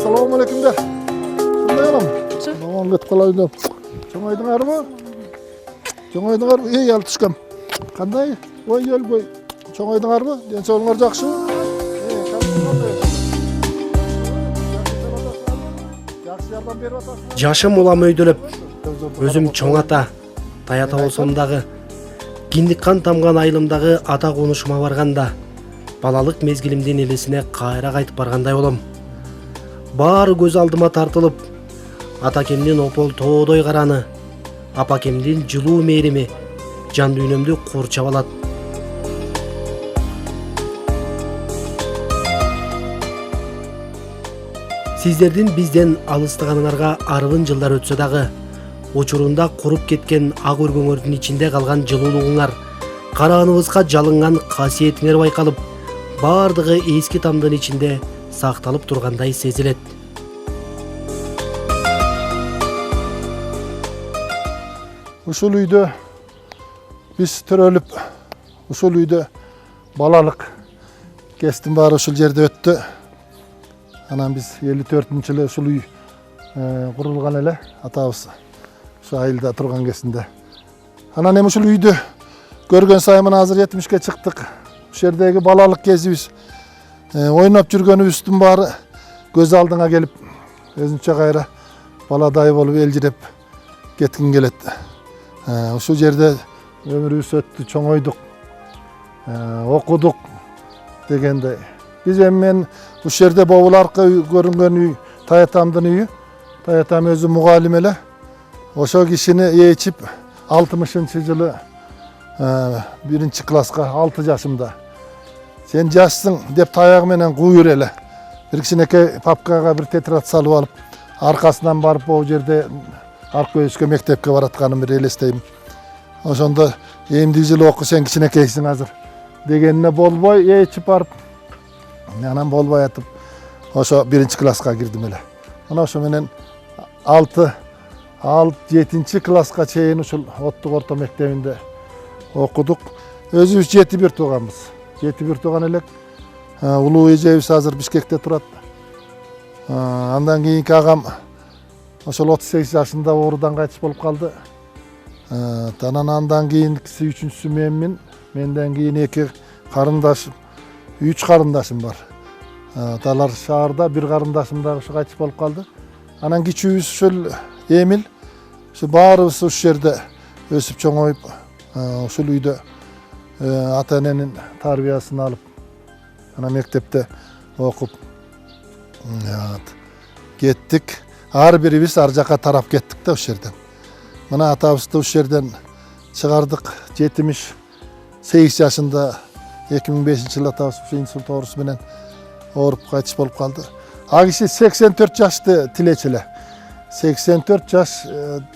Assalamu alaikum der. Şunday olam. Aman ketip kalayın da. Çoğaydыңарбы? Çoğaydыңарбы? Ey al түшкем. Кандай? Ой өлбөй. Çoğaydыңарбы? Денсаулыгыңар жакшыбы? Жашым улам өйдөлөп, өзүм чоң ата, таята болсом дагы, киндик кан тамган айылымдагы ата конушума барганда, балалык мезгилимдин элесине кайра кайтып баргандай болом. Баары көз алдыма тартылып, атакемдин опол тоодой караны, апакемдин жылуу мээрими жан дүйнөмдү курчап алат. Сиздердин бизден алыстыганыңарга арбын жылдар өтсө дагы, учурунда куруп кеткен ак өргөңөрдүн ичинде калган жылуулугуңар, караганыбызга жалынган касиетиңер байкалып, баардыгы эски тамдын ичинде сакталып тургандай сезилет. Ушул үйдө биз төрөлүп, ушул үйдө балалык кестин баары ушул жерде өттү. Анан биз 54-жылы ушул үй курулган эле, атабыз ошо айылда турган кезинде. Анан эми ушул үйдү көргөн сайын мына азыр 70ке чыктык. Ушул жердеги балалык кезибиз, ойноп жүргөнүбүздүн баары көз алдыңа келип, өзүнчө кайра баладай болуп элжиреп кеткиң келет. Ушул жерде өмүрүбүз өттү, чоңойдук, окудук дегендей. Биз эми мен ушул жерде бобуларка көрүнгөн үй, таятамдын үйү. Таятам өзү мугалим эле. Ошо кишини ээчип 60-жылы 1-класска 6 жашымда. Сен жашсың деп таягы менен кууйр эле. Бир кичинекей папкага бир тетрадь салып алып, аркасынан барып бул жерде Аркөйүскө мектепке баратканымды элестейм. Ошондо эмди жылы оку, сен кичинекейсиң азыр дегенине болбой ээчип барып, анан болбой атып, ошо 1-класска кирдим эле. Мына ошо менен 6-7 класска чейин ушул Оттук орто мектебинде окудук. Өзүбүз 7-1 тууганбыз. 7-1 тууган элек. Улуу эжебиз азыр Бишкекте турат. Андан кийинки агам ошол 38 жашында оорудан кайтыш болуп калды. Андан кийинкиси 3-сү менмин. Менден кийин 2 карындашым, 3 карындашым бар. Талар шаарда, 1 карындашым дагы ушу кайтыш болуп калды. Анан кичүүбүз ушул Эмил, ушу баарыбыз ушул жерде өсүп чоңоюп, ушул үйдө ата эненин тарбиясын алып, анан мектепте окуп кеттик. Ар бирибиз ар жака тарап кеттик да ушул жерден. Мына атабызды ушул жерден чыгардык. 78 жашында 2005-жылы атабыз инсульт оорусу менен ооруп кайтыш болуп калды. А киши 84 жашты тилечи эле. 84 жаш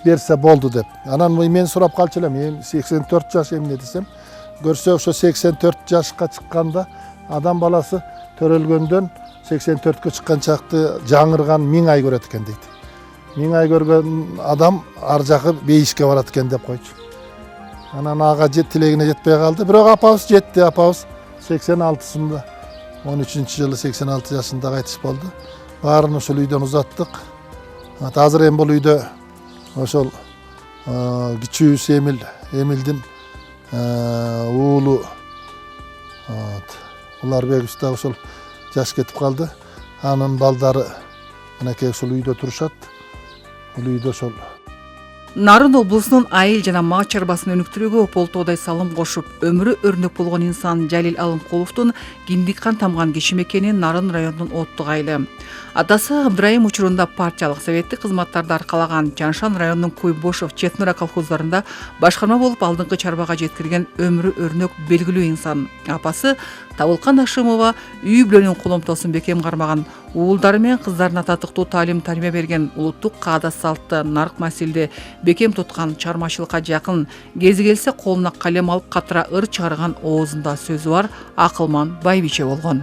берсе болду деп. Анан мен сурап калчу элем, 84 жаш эмне десем, көрсө ошо 84 жашка чыкканда адам баласы төрөлгөндөн 84кө чыккан чакты жаңырган 1000 ай көрөт экен дейт. 1000 ай көргөн адам ар жакы бейишке барат экен деп койчу. Анан ага тилегине жетпей калды. Бирок апабыз жетти, апабыз 86-сында 13-жылы 86 жашында кайтыш болду. Баарын ушул үйдөн узаттык. Азыр эми бул үйдө ошол кичүүсү Эмилдин уулу Уларбек дагы ошол жаш кетип калды. Анын балдары мынакей ушул үйдө турушат. Бул үйдө ошол Нарын облусунун айыл жана мал чарбасын өнүктүрүүгө опол тоодой салым кошуп, өмүрү өрнөк болгон инсан Жалил Алымкуловдун киндик кан тамган киши мекени Нарын районунун Оттук айылы. Атасы Абдрайым учурунда партиялык советтик кызматтарды аркалаган Жаншан районунун Куйбошев, Четнура колхоздарында башкарма болуп алдыңкы чарбага жеткирген өмүрү өрнөк белгилүү инсан. Апасы Табылкан Ашымова үй бүлөнүн коломтосун бекем кармаган, уулдары менен кыздарына татыктуу таалим тарбия берген, улуттук каада салтты, нарк маселди бекем туткан, чармачылыкка жакын, кези келсе колуна калем алып катыра ыр чыгарган, оозунда сөзү бар акылман байбиче болгон.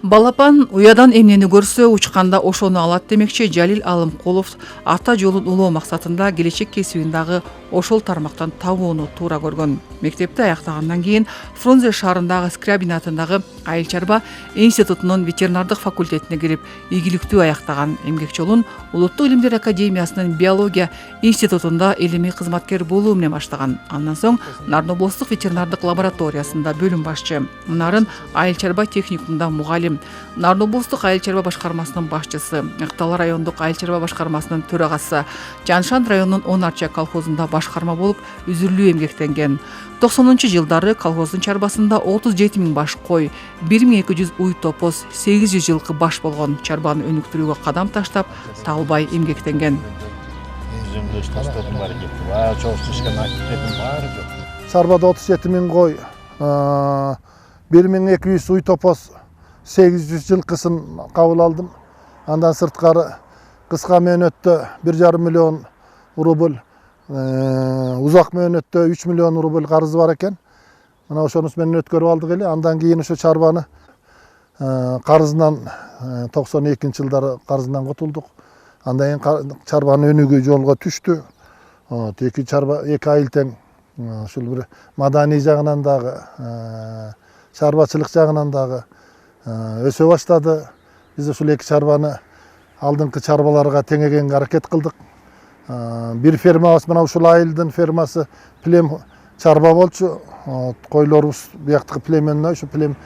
Балапан уядан эмнени көрсө учканда ошону алат демекчи Жалил Алымкулов ата жолун улоо максатында келечек кесибиндагы ошол тармактан табууну туура көргөн. Мектепти аяктагандан кийин Фрунзе шаарындагы Скрябин атындагы айыл чарба институтунун ветеринардык факультетине кирип, ийгиликтүү аяктаган. Эмгек жолун Улуттук илимдер академиясынын биология институтунда илимий кызматкер болуу менен баштаган. Андан соң Нарын облустук ветеринардык лабораториясында бөлүм башчы, Нарын айыл чарба техникумунда мугалим, Нарын облустук айыл чарба башкармасынын башчысы, Актала райондук айыл чарба башкармасынын төрагасы, Жаншан районунун 10 арча колхозунда башкарма болуп үзүрлүү эмгектенген. 90-жылдары колхоздун чарбасында 37 000 баш кой, 1200 уй топоз, 800 жылкы баш болгон. Чарбаны өнүктүрүүгө кадам таштап, талбай эмгектенген. Чарбада 37 000 кой, 1200 уй топоз, 800 жылкысын кабыл алдым. Андан сырткары кыска мөөнөттө 1,5 миллион рубль, узак мөөнөттө 3 миллион рубль карызы бар экен. Мына ошонусу менен өткөрүп алдык эле. Андан кийин ошо чарбаны карызынан 92-жылдары карызынан кутулдук. Андан кийин чарбанын өнүгүү жолго түштү. Эки айыл тең ушул бир маданий жагынан дагы, чарбачылык жагынан дагы өсө баштады. Биз ушул эки чарбаны алдыңкы чарбаларга теңегенге аракет кылдык. Бир фермабыз мына ушул айылдын фермасы Плем чарба болчу. Койлорубуз бияктагы племенне ушу Плем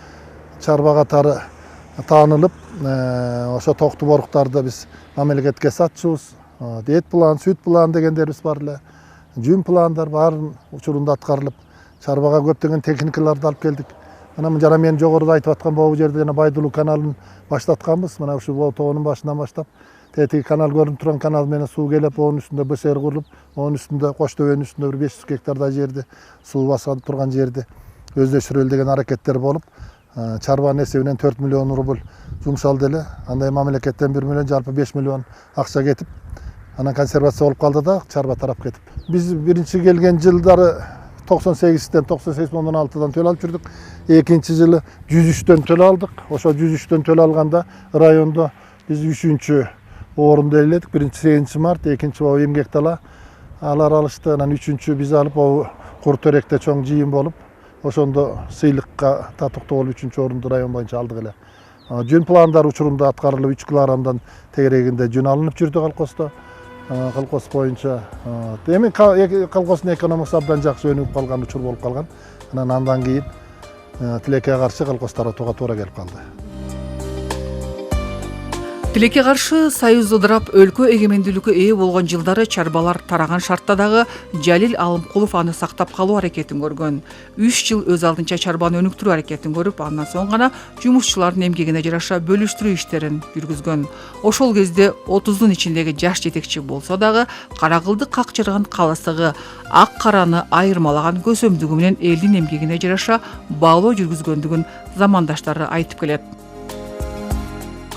чарба катары таанылып, ошо токту боруктарды биз мамлекетке сатчубуз. Эт план, сүт план дегендерибиз бар эле. Жүн пландар баарын учурунда аткарылып, чарбага көптөгөн техникаларды алып келдик. Мына жана мен жогоруда айтып аткан бул жерде жана Байдулуу каналын баштатканбыз. Мына ушул тоонун башынан баштап тетиги канал көрүнүп турган канал менен суу келип, онун үстүндө БСР курулуп, онун үстүндө Кош төбөнүн үстүндө бир 500 гектардай жерди, суу басып турган жерди өздөштүрөлү деген аракеттер болуп, чарбанын эсебинен 4 миллион рубль жумшалды эле. Андай мамлекеттен 1 миллион, жалпы 5 миллион акча кетип, анан консервация болуп калды да, чарба тарап кетип. Биз биринчи келген жылдары 98-тен 98-16-дан төлө алып жүрдүк. Экинчи жылы 103-төн төлө алдык. Ошо 103-төн төлө алганда райондо биз 3-чү орунду ээледик. Биринчи 8 март, экинчи эмгек дала алар алышты. Анан 3-чү биз алып, Кур Төректе чоң жыйын болуп, ошондо сыйлыкка татыктуу болуп 3-чү орунду район боюнча алдык эле. Жүн пландар учурунда аткарылып 3 килограммдан тегерегинде жүн алынып жүрдү колхоздо. Колхоз боюнча эми колхоздун экономикасы абдан жакшы өнүгүп калган учур болуп калган. Андан кийин тилекке каршы колхоз таратууга туура келип калды. Тилекке каршы союз ыдырап өлкө эгемендүүлүккө ээ болгон жылдары чарбалар тараган шартта дагы Жалил Алымкулов аны сактап калуу аракетин көргөн. 3 жыл өз алдынча чарбаны өнүктүрүү аракетин көрүп, андан соң гана жумушчулардын эмгегине жараша бөлүштүрүү иштерин жүргүзгөн. Ошол кезде 30-дун ичиндеги жаш жетекчи болсо дагы каракылды какчырган калысыгы, ак караны айырмалаган көсөмдүгү менен элдин эмгегине жараша баалоо жүргүзгөндүгүн замандаштары айтып келет.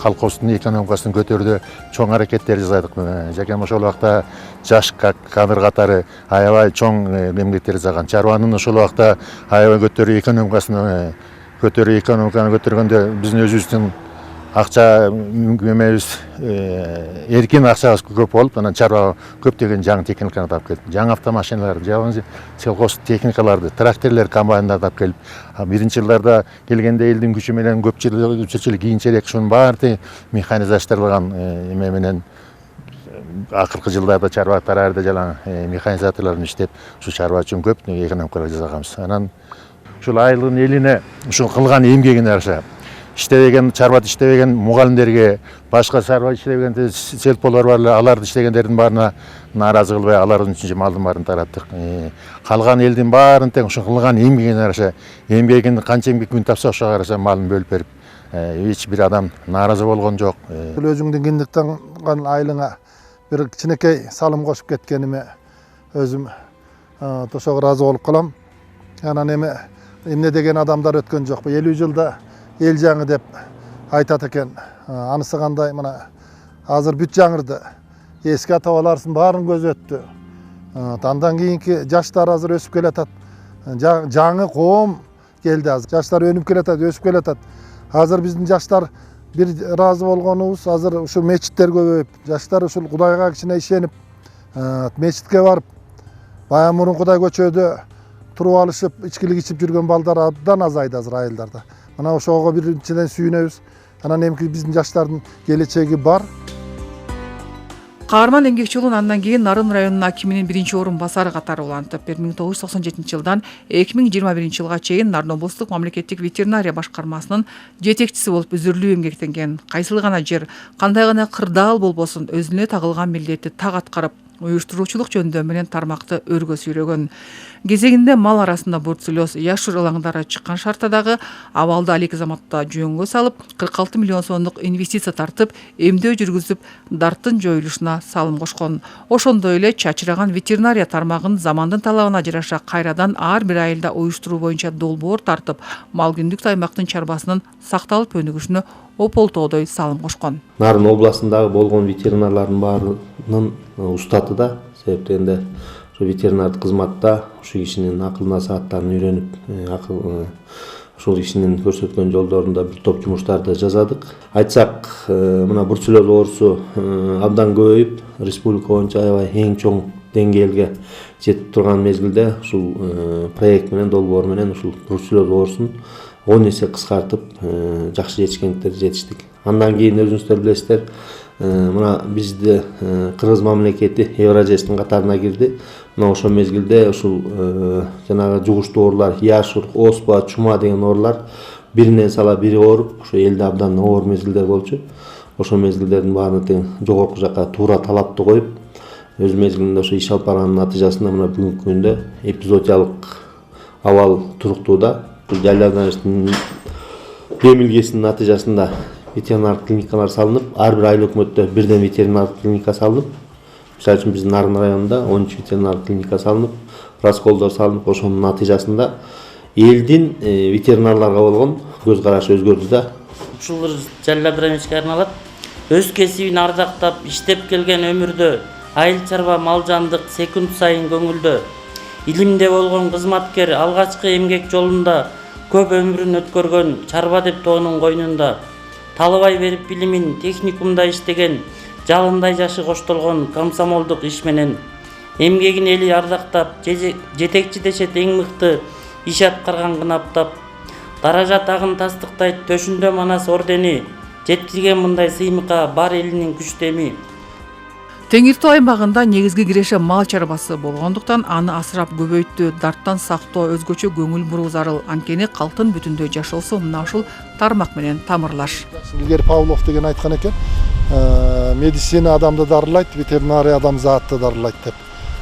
Колхоздун экономикасын көтөрүүдө чоң аракеттер жасадык. Жакем ошол убакта жаш кадр катары аябай чоң эмгектер жасаган. Чарбанын ошол убакта аябай экономиканы көтөргөндө биздин өзүбүздүн акча эмебиз эркин акчабыз көп болуп, анан чарба көптөгөн жаңы техникаларды алып келдик. Жаңы автомашиналар, жаңы сельхоз техникаларды, тракторлор, комбайндарды алып келип, биринчи жылдарда келгенде элдин күчү менен көпчүлүк кийинчерээк ушунун баары механизаштырылган эме менен акыркы жылдарда чарба тараарда жана механизаторлордун иштеп, ушу чарба үчүн көп экономикалар жасаганбыз. Анан ушул айылдын элине ушул кылган эмгегине жараша иштебеген, чарбада иштебеген мугалимдерге, башка чарба иштебеген селполор бар эле, аларды иштегендердин баарына нааразы кылбай, алардын үчүн малдын баарын тараттык. Калган элдин баарын тең ушул кылган эмгегине жараша, эмгегин канча эмгек күн тапса ошого караса малын бөлүп берип, эч бир адам нааразы болгон жок. Өзүңдүн киндиктанган айылыңа бир кичинекей салым кошуп кеткениме өзүм ошого ыраазы болуп калам. Анан эмне деген адамдар өткөн жокпу. 50 жылда эл жаңы деп айтат экен. Анысы кандай, мына азыр бүт жаңырды. Эски ата-бабаларыбыздын баарын көз өттү. Андан кийинки жаштар азыр өсүп келатат. Жаңы коом келди азыр. Жаштар өнүп келатат, өсүп келатат. Азыр биздин жаштар бир ыраазы болгонубуз, азыр ушу мечиттер көбөйүп, жаштар ушул Кудайга кичине ишенип, мечитке барып, баягы мурункудай көчөдө туруп алышып, ичкилик ичип жүргөн балдар абдан азайды азыр айылдарда. Мына ошого биринчиден сүйүнөбүз. Анан эми биздин жаштардын келечеги бар. Каарман эмгекчилүүнүн андан кийин Нарын районунун акиминин биринчи орун басары катары улантып, 1997 жылдан 2021 жылга чейин Нарын облустук мамлекеттик ветеринария башкармасынын жетекчиси болуп үзүрлүү эмгектенген. Кайсыл гана жер, кандай гана кырдаал болбосун өзүнө тагылган милдетти так аткарып, уюштуруучулук жөндөм менен тармакты өргө сүйрөгөн. Кезегинде мал арасында бруцеллез, яшур ылаңдары чыккан шартта дагы абалды алек заматта жөнгө салып, 46 миллион сомдук инвестиция тартып, эмдөө жүргүзүп, дарттын жоюлушуна салым кошкон. Ошондой эле чачыраган ветеринария тармагын замандын талабына жараша кайрадан ар бир айылда уюштуруу боюнча долбоор тартып, мал күндүктүү аймактын чарбасынын сакталып өнүгүшүнө ополтоодой салым кошкон. Нарын областындагы болгон ветеринарлардын баарынын устаты да, себептен ушу ветеринардык кызматта ушу кишинин акыл насааттарын үйрөнүп, ушул кишинин көрсөткөн жолдорунда бир топ жумуштарды жасадык. Айтсак, мына бруцеллез оорусу абдан көбөйүп, республика боюнча аябай эң чоң деңгээлге жетип турган мезгилде ушул проект менен, долбоор менен ушул бруцеллез оорусун 10 эсе кыскартып, жакшы жетишкендиктерге жетиштик. Андан кийин өзүңүздөр билесиздер, мына бизди Кыргыз мамлекети Евразиястын катарына кирди. Мына ошол мезгилде ушул жанагы жугуштуу оорулар, яшур, оспа, чума деген оорулар биринен сала бири ооруп, ошо элде абдан оор мезгилдер болчу. Ошол мезгилдердин баарына тең жогорку жакка туура талапты коюп, өз мезгилинде ошо иш алып барганын натыйжасында мына бүгүнкү күндө эпизоотиялык абал туруктууда. Жайланышын эмилгесинин натыйжасында ветеринардык клиникалар салынып, ар бир айыл өкмөттө бирден ветеринардык клиника салынып, мисалы үчүн биздин Нарын районунда 13 ветеринардык клиника салынып, расколдор салынып, ошонун натыйжасында элдин ветеринарларга болгон көз карашы өзгөрдү да. Ушул Жалил Абдырамовичке арналат. Өз кесибин ардактап, иштеп келген өмүрдө айыл чарба мал жандык секунд сайын көңүлдө. Илимде болгон кызматкер алгачкы эмгек жолунда көп өмүрүн өткөргөн чарба деп тоонун койнунда талабай берип билимин техникумда иштеген жалындай жашы коштолгон комсомолдук иш менен эмгегин эли ардактап жетекчи дешет эң мыкты иш аткарган кынаптап даража тагын тастыктайт төшүндө манас ордени жеткирген мындай сыймыкка бар элинин күчтеми. Теңир Тоо аймагында негизги киреше мал чарбасы болгондуктан аны асырап көбөйттү, дарттан сактоо өзгөчө көңүл буруу зарыл. Анткени калктын бүтүндөй жашоосу мына ушул тармак менен тамырлаш. Илгери Павлов деген айткан экен, медицина адамды дарылайт, ветеринария адам заатты дарылайт деп.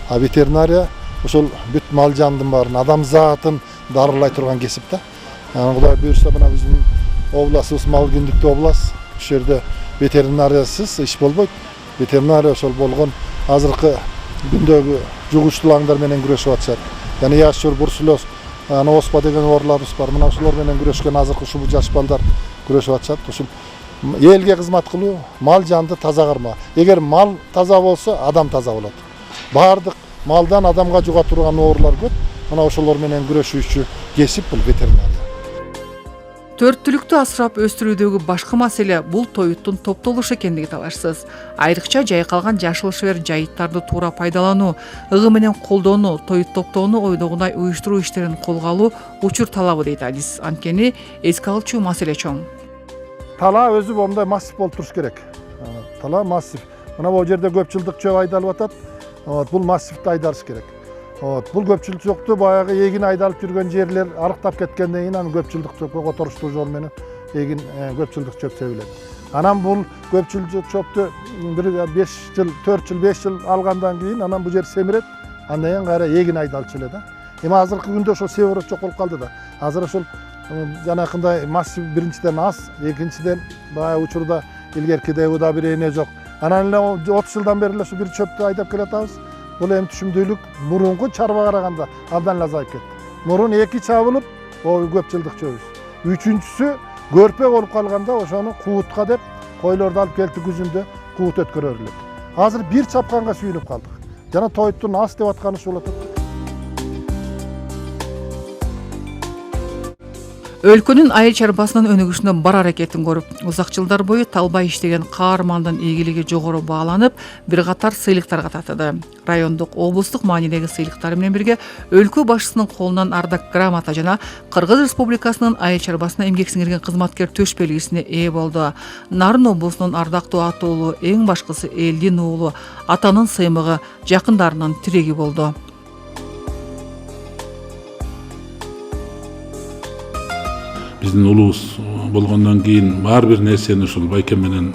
А ветеринария ошол бүт мал жандын баарын, адам заатын дарылай турган кесип да. Кудай буюрса мына биздин областыбыз мал күндүктүү област. Ушул жерде ветеринариясыз иш болбойт. Ветеринария ошол болгон азыркы күндөгү жугуштуулаңдар менен күрөшүп атышат. Яны яшур, бруцеллез, оспа деген ооруларыбыз бар. Мына ушулар менен күрөшкөн азыркы ушул жаш балдар күрөшүп атышат. Ушул элге кызмат кылуу, мал жанды таза кармоо. Эгер мал таза болсо, адам таза болот. Бардык малдан адамга жуга турган оорулар көп. Мына ошолор менен күрөшүүчү кесип бул ветеринария. Төрт түлүктү асырап өстүрүүдөгү башкы маселе бул тоюттун топтолушу экендиги талашсыз. Айрыкча жайкалган жашыл шебер жайыттарды туура пайдалануу, ыгы менен колдонуу, тоют топтоону ойдогундай уюштуруу иштерин колго алуу учур талабы дейт адис. Анткени эске алчу маселе чоң. Тала өзү момундай массив болуп туруш керек. Тала массив. Мына бул жерде көп жылдык чөп айдалып атат. Бул массивди айдарыш керек. Бул көпчүлүк чөптү баягы эгин айдалып жүргөн жерлер арыктап кеткенден кийин анан көпчүлдүк чөпкө которуштуу жол менен эгин көпчүлдүк чөп себилет. Анан бул көпчүлдүк чөптү 5 жыл, 4 жыл, 5 жыл алгандан кийин анан бул жер семирет. Андан кийин кайра эгин айдалчу эле да. Эми азыркы күндө ошол себер жок болуп калды да. Азыр ошол жанакындай массив биринчиден аз, экинчиден баягы учурда илгеркидей уда бир эне жок. Анан эле 30 жылдан бери эле ушу бир чөптү айдап келатабыз. Бул эми түшүмдүүлүк мурунку чарба караганда абдан эле азайып кетти. Мурун 2 чабылып, көп жылдык чөбүз. Үчүнчүсү көрпө болуп калганда ошону куутка деп койлорду алып келип күзүндө куут өткөрөр элек. Азыр бир чапканга сүйүнүп калдык. Жана тоюттун ас деп атканы ушул атат. Өлкөнүн айыл чарбасынын өнүгүшүнө бар аракетин көрүп, узак жылдар бою талбай иштеген каармандын ийгилиги жогору бааланып, бир катар сыйлыктарга татыды. Райондук, облустук маанидеги сыйлыктар менен бирге өлкө башчысынын колунан ардак грамота жана Кыргыз Республикасынын айыл чарбасына эмгек сиңирген кызматкер төш белгисине ээ болду. Нарын облусунун ардактуу ата уулу, эң башкысы элдин уулу, атанын сыймыгы, жакындарынын тиреги болду. Биздин улуубуз болгондон кийин ар бир нерсени ушул байкем менен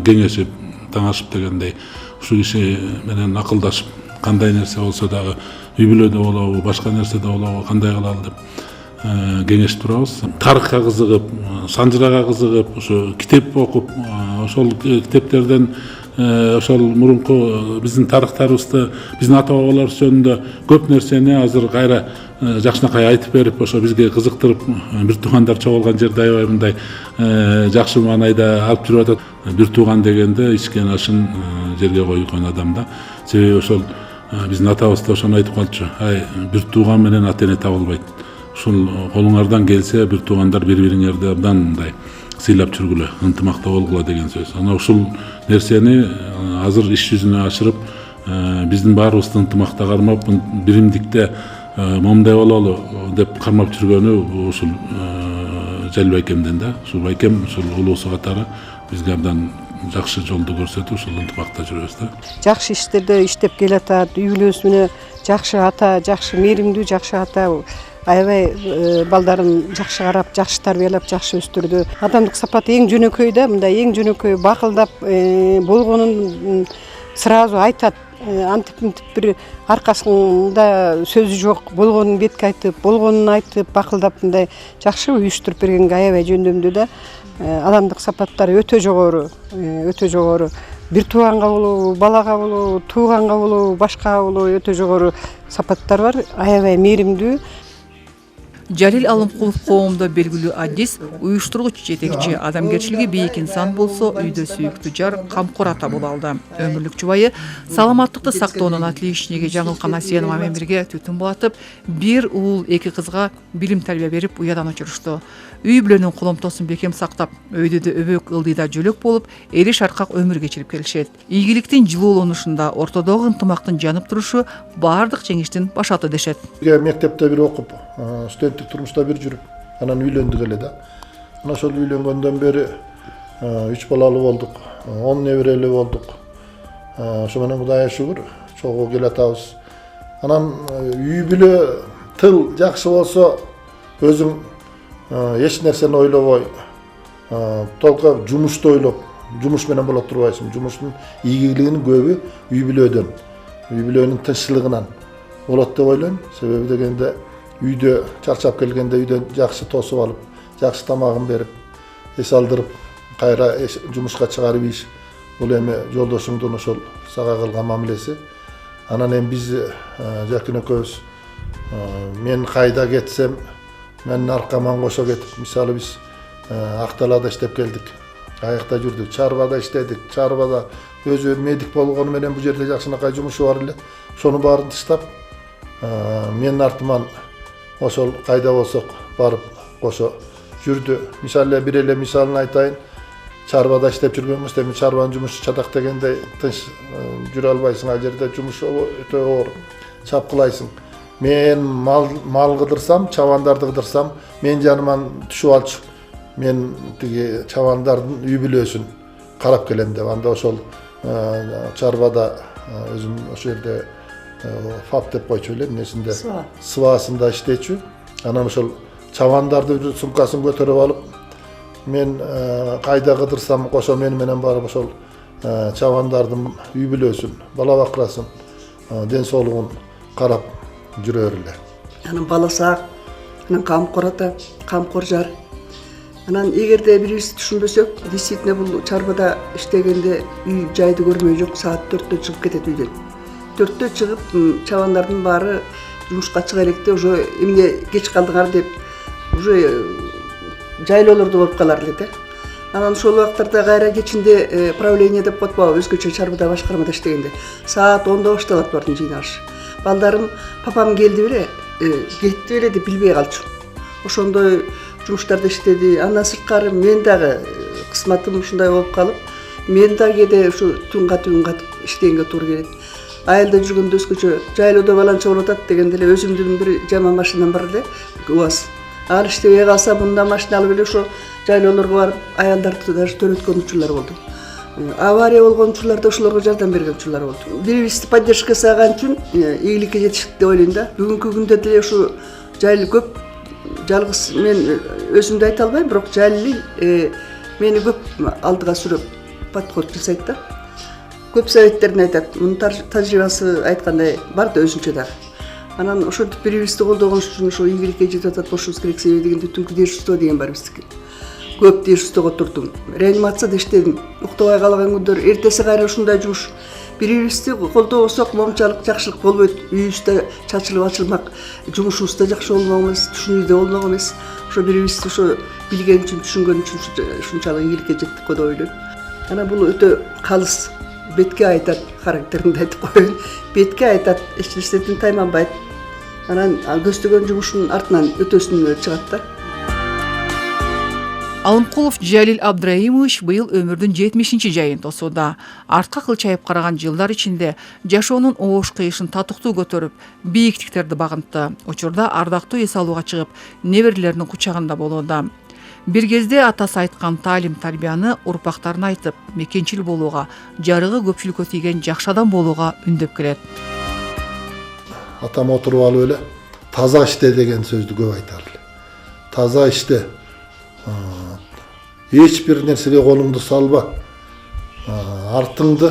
кеңешип, таңашып дегендей, ушул киши менен акылдашып, кандай нерсе болсо дагы үй бүлөдө болобу, башка нерседе болобу, кандай кылалы деп кеңешип турабыз. Тарыхка кызыгып, санжырага кызыгып, ошо китеп окуп, ошол китептерден ошол мурунку биздин тарыхтарыбызды, биздин ата бабаларыбыз жөнүндө көп нерсени азыр кайра жакшынакай айтып берип, ошо бизге кызыктырып, бир туугандар чогулган жерде аябай мындай жакшы маанайда алып жүрүп атат. Бир тууган дегенде ичкен ашын жерге койгон адам да. Себеби ошол биздин атабыз да ошону айтып калчу. Бир тууган менен ата эне табылбайт. Ушул колуңардан келсе, бир туугандар бири-бириңерди абдан мындай сыйлап жүргүлө, ынтымакта болгула деген сөз. Ана ушул нерсени азыр иш жүзүнө ашырып, биздин баарыбызды ынтымакта кармап, биримдикте момундай бололу деп кармап жүргөнү ушул Жалил байкемден да. Ушул байкем ушул улуусу катары бизге абдан жакшы жолду көрсөтүп, ушул ынтымакта жүрөбүз да. Жакшы иштерде иштеп келатат, үй бүлөсүнө жакшы ата, жакшы мээримдүү жакшы ата, аябай балдарын жакшы карап, жакшы тарбиялап, жакшы өстүрдү. Адамдык сапаты эң жөнөкөй да, мындай эң жөнөкөй бакылдап болгонун сразу айтат. Антип бир аркасында сөзү жок, болгонун бетке айтып, болгонун айтып, бакылдап мындай жакшы уюштуруп бергенге аябай жөндөмдүү да. Адамдык сапаттары өтө жогору, өтө жогору. Бир тууганга болобу, балага болобу, тууганга болобу, башкага болобу өтө жогору сапаттар бар, аябай мээримдүү. Жалил Алымкулов коомдо белгилүү адис, уюштургуч, жетекчи, адамгерчилиги бийик инсан болсо, үйдө сүйүктүү жар, камкор ата боло алды. Өмүрлүк жубайы саламаттыкты сактоонун отличниги Жаңылкан Асенова менен бирге түтүн булатып, бир уул эки кызга билим тарбия берип, уядан учурушту. Үй бүлөнүн коломтосун бекем сактап, өйдөдө өбөк ылдыйда жөлөк болуп, эри шаркак өмүр кечирип келишет. Ийгиликтин жылууланышында ортодогу ынтымактын жанып турушу баардык жеңиштин башаты дешет. Мектепте бир окуп, студенттик турмушта бир жүрүп, анан үйлөндүк эле да. Анан ошол үйлөнгөндөн бери 3 балалуу болдук, 10 неберелүү болдук. Ошо менен Кудайга шүгүр, чогуу келатабыз. Анан үй бүлө тыл жакшы болсо, өзүң эч нерсени ойлобой, толку жумушту ойлоп, жумуш менен боло турбайсың. Жумуштун ийгилигинин көбү үй бүлөдөн, үй бүлөнүн тынччылыгынан болот деп ойлойм. Себеби дегенде үйдө чарчап келгенде үйдөн жакшы тосуп алып, жакшы тамагын берип, эс алдырып, кайра жумушка чыгарып иш. Бул эми жолдошуңдун ошол сага кылган мамилеси. Анан эми биз жакын экөөбүз, мен кайда кетсем, менин аркаман кошо кетип, мисалы биз Акталада иштеп келдик, аякта жүрдүк, чарбада иштедик, чарбада өзү медик болгону менен бул жерде жакшынакай жумушу бар эле. Ошонун баарын тыштап, менин артыман ошол кайда болсок барып кошо жүрдү. Мисалы бир эле мисалын айтайын. Чарбада иштеп жүргөнбүз, эми чарбанын жумушу чатак дегенде тынч жүрө албайсың, ал жерде жумуш өтө оор, чапкылайсың. Мен мал кыдырсам, чабандарды кыдырсам, мен жаныман түшүп алчу. Мен тиги чабандардын үй бүлөсүн карап келем деп. Анда ошол чарбада өзүм ошол жерде фап деп койчу эле, эмнесинде свасында иштечү. Анан ошол чабандарды сумкасын көтөрүп алып, мен кайда кыдырсам кошо мени менен барып ошол чабандардын үй бүлөсүн, бала бакырасын, ден соолугун карап жүрөр эле. Анан баласак, анан камкор ата, камкор жар. Анан эгерде бирибиз түшүнбөсөк, действительно бул чарбада иштегенде үй жайды көрмөй жок, саат 4-тө чыгып кетет үйдөн. 4-тө чыгып, чабандардын баары жумушка чыга электе уже эмне кеч калдыңар деп уже жайлоолордо болуп калар эле да. Анан ошол убактарда кайра кечинде правление деп коетпабы, өзгөчө чарбада башкармада иштегенде саат 10-до башталат бардын жыйналышы. Балдарым папам келди беле, кетти беле деп билбей калчу. ошондой жумуштарды иштеди. Андан сырткары мен дагы кызматым ушундай болуп калып, мен дагы кээде ушу түн катып иштегенге туура келет. Айылда жүргөндө өзгөчө жайлоодо баланча болуп атат дегенде эле өзүмдүн бир жаман машинам бар эле, УАЗ. Ал иштебей калса мындан машина алып эле ошо жайлоолорго барып аялдарды даже төрөткөн учурлар болду. Авария болгон учурларда ошолорго жардам берген учурлар болду. Бирибизди поддержка жасаган үчүн ийгиликке жетиштик деп ойлойм да. Бүгүнкү күндө деле ушу жайлы көп, жалгыз мен өзүмдү айта албайм, бирок жайлы мени көп алдыга сүрөп подход жасайт да. Көп советтерин айтат. Мунун тажрыйбасы айткандай бар да өзүнчө дагы. Анан ошентип бирибизди колдогон үчүн ошо ийгиликке жетип атат болушубуз керек, себеби дегенде түнкү дежурство деген бар биздики. Көп дежурствого турдум. Реанимацияда иштедим. Уктабай калган күндөр эртеси кайра ушундай жумуш. Бирибизди колдобосок момчалык жакшылык болбойт. Үйүбүздө чачылып ачылмак, жумушубуз да жакшы болмок эмес, түшүнүүдө болмок эмес. Ошо бирибизди ошо билген үчүн, түшүнгөн үчүн ушунчалык ийгиликке жеттик го деп ойлойм. Анан бул өтө калыс, бетке айтат, характеринде айтып коеюн. Бетке айтат, эч нерседен тайманбайт. Анан көздөгөн жумушунун артынан өтөсүн чыгат да. Алымкулов Жалил Абдраимович быйыл өмүрдүн 70 жайын тосууда. Артка кылчайып караган жылдар ичинде жашоонун оош кыйышын татыктуу көтөрүп, бийиктиктерди багынтты. Учурда ардактуу эс алууга чыгып, неберелеринин кучагында болууда. Бир кезде атасы айткан таалим-тарбияны урпактарына айтып, мекенчил болууга, жарыгы көпчүлүккө тийген жакшы адам болууга үндөп келет. Атам отуруп алып эле таза иште деген сөздү көп айтар эле. Таза иште. Эч бир нерсеге колуңду салба. Артыңда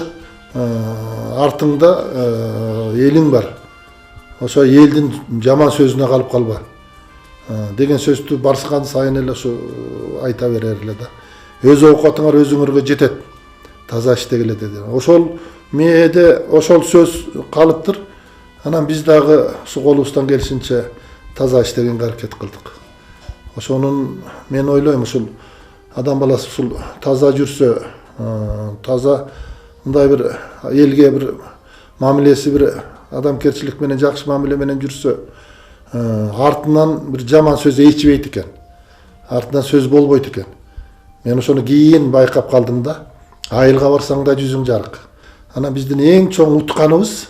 элиң бар. Ошо элдин жаман сөзүнө калып калба. Деген сөздү барсыган сайын эле ошо айта берер эле да. Өз оокатыңар өзүңөргө жетет. Таза иштегиле деди. Ошол мээде ошол сөз калыптыр. Анан биз дагы ушу колубуздан келишинче таза иштегенге аракет кылдык. Ошонун мен ойлойм, ушул адам баласы ушул таза жүрсө, таза мындай бир элге бир мамилеси бир адамгерчилик менен жакшы мамиле менен жүрсө, артынан бир жаман сөз ичбейт экен. Артынан сөз болбойт экен. Мен ошону кийин байкап калдым да. Айылга барсаң да жүзүң жарык. Анан биздин эң чоң утканыбыз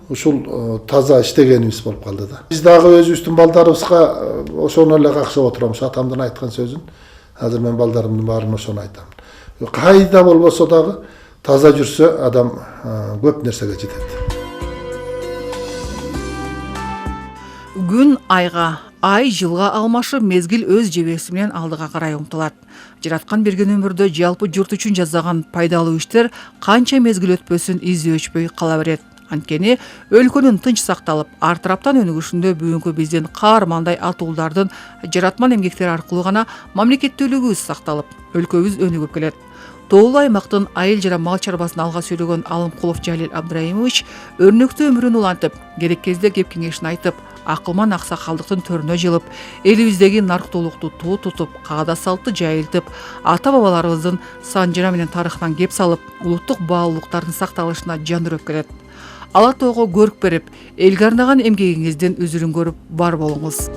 ушул таза иштегенибиз болуп калды да. Биз дагы өзүбүздүн балдарыбызга ошону эле какшап отурам. Атамдын айткан сөзүн азыр мен балдарымдын баарына ошону айтам. Кайда болбосо дагы таза жүрсө адам көп нерсеге жетет. Күн айга, ай жылга алмашып, мезгил өз жебеси менен алдыга карай умтулат. Жараткан берген өмүрдө жалпы журт үчүн жасаган пайдалуу иштер канча мезгил өтпөсүн изи өчпөй кала берет. Анткени өлкөнүн тынч сакталып, ар тараптан өнүгүшүндө бүгүнкү биздин каармандай атуулдардын жаратман эмгектери аркылуу гана мамлекеттүүлүгүбүз сакталып, өлкөбүз өнүгүп келет. Тоолуу аймактын айыл жана мал чарбасын алга сүрөгөн Алымкулов Жалил Абдраимович өрнөктүү өмүрүн улантып, керек кезде кеп кеңешин айтып, акылман аксакалдыктын төрүнө жылып, элибиздеги нарктуулукту туу тутуп, каада салтты жайылтып, ата-бабаларыбыздын сан жыра менен тарыхынан кеп салып, улуттук баалуулуктардын сакталышына жан үрөп келет. Ала тоого көрк берип, элге арнаган эмгегиңиздин үзүрүн көрүп бар болуңуз.